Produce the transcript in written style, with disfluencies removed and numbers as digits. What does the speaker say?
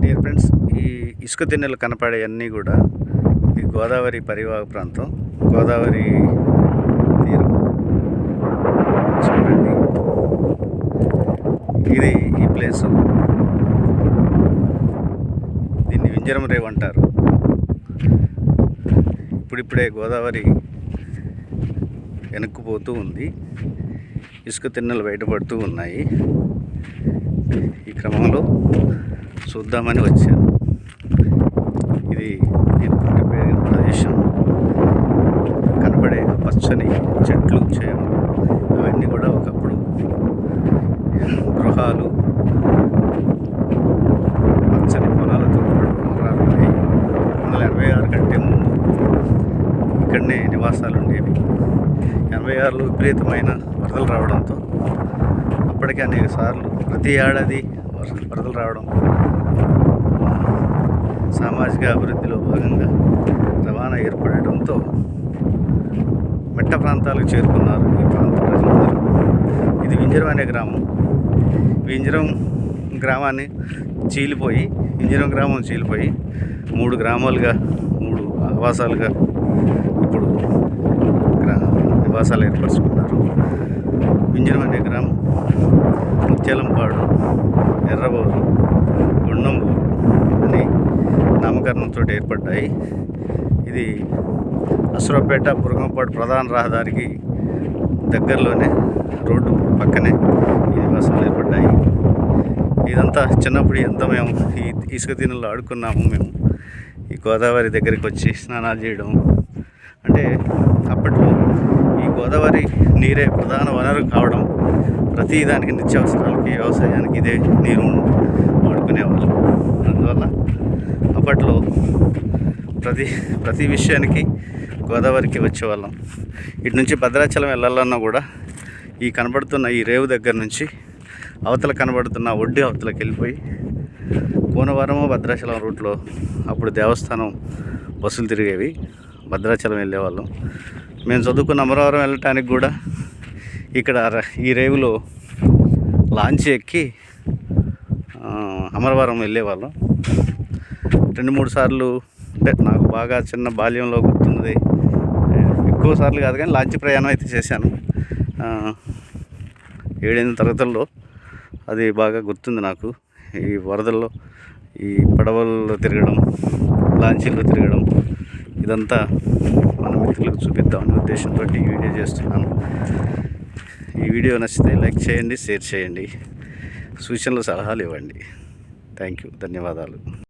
Dear friends, ఈ ఇసుక తిన్నెలు కనపడేవన్నీ కూడా ఇది గోదావరి పరివాహక ప్రాంతం. గోదావరి తీరం చూడండి. ఇది ఈ ప్లేసు, దీన్ని వింజరం రేవ్ అంటారు. ఇప్పుడిప్పుడే గోదావరి వెనక్కుపోతూ ఉంది, ఇసుక తిన్నెలు బయటపడుతూ ఉన్నాయి. ఈ క్రమంలో చూద్దామని వచ్చాను. ఇది నేను పుట్టి పెరిగిన ప్రదేశం. కనపడే పచ్చని చెట్లు, చేమలు అవన్నీ కూడా ఒకప్పుడు గృహాలు, పచ్చని పొలాలతో పొలాలు ఉండేవి. 1986 కంటే ముందు ఇక్కడనే నివాసాలు ఉండేవి. 86లో విపరీతమైన వరదలు రావడంతో అప్పటికే అనేక సార్లు ప్రతి ఏడాది వరదలు రావడం, సామాజిక అభివృద్ధిలో భాగంగా రవాణా ఏర్పడటంతో మెట్ట ప్రాంతాలకు చేరుకున్నారు ఈ ప్రాంత ప్రజలందరూ. ఇది వింజరం అనే గ్రామం. వింజరం గ్రామం చీలిపోయి 3 గ్రామాలుగా, 3 ఆవాసాలుగా ఇప్పుడు నివాసాలు ఏర్పరచుకున్నారు. వింజరం అనే గ్రామం ముత్యాలంపాడు, ఎర్రబోరు, గుండంబూరు అని నామకరణంతో ఏర్పడ్డాయి. ఇది అసురపేట బురగంపాడు ప్రధాన రహదారికి దగ్గరలోనే, రోడ్డు పక్కనే ఈ నివాసాలు ఏర్పడ్డాయి. ఇదంతా చిన్నప్పుడు ఎంత మేము ఈ ఇసుక తిన్నెల్లో ఆడుకున్నాము. మేము ఈ గోదావరి దగ్గరికి వచ్చి స్నానాలు చేయడం, అంటే అప్పట్లో ఈ గోదావరి నీరే ప్రధాన వనరు కావడం, ప్రతి దానికి నిత్యావసరాలకి, వ్యవసాయానికి ఇదే నీరు వాడుకునేవాళ్ళు. అందువల్ల అప్పట్లో ప్రతి విషయానికి గోదావరికి వచ్చేవాళ్ళం. ఇటు నుంచి భద్రాచలం వెళ్ళాలన్నా కూడా ఈ కనబడుతున్న ఈ రేవు దగ్గర నుంచి అవతల కనబడుతున్న ఒడ్డు అవతలకి వెళ్ళిపోయి కోనవరము భద్రాచలం రూట్లో అప్పుడు దేవస్థానం బస్సులు తిరిగేవి, భద్రాచలం వెళ్ళేవాళ్ళం. మేము చదువుకున్న అమరావరం వెళ్ళటానికి కూడా ఇక్కడ ఈ రేవులో లాంచ్ ఎక్కి అమరవరం వెళ్ళేవాళ్ళం. 2-3 సార్లు, అంటే నాకు బాగా చిన్న బాల్యంలో గుర్తున్నది. ఎక్కువ సార్లు కాదు కానీ లాంచ్ ప్రయాణం అయితే చేశాను. 7-8 తరగతుల్లో అది బాగా గుర్తుంది నాకు. ఈ వరదల్లో ఈ పడవల్లో తిరగడం, లాంచీల్లో తిరగడం, ఇదంతా మన మిత్రులకు చూపిద్దామనే ఉద్దేశంతో ఈ వీడియో చేస్తున్నాను. ఈ వీడియో నచ్చితే లైక్ చేయండి, షేర్ చేయండి, సూచనలు, సలహాలు ఇవ్వండి. థ్యాంక్ యూ, ధన్యవాదాలు.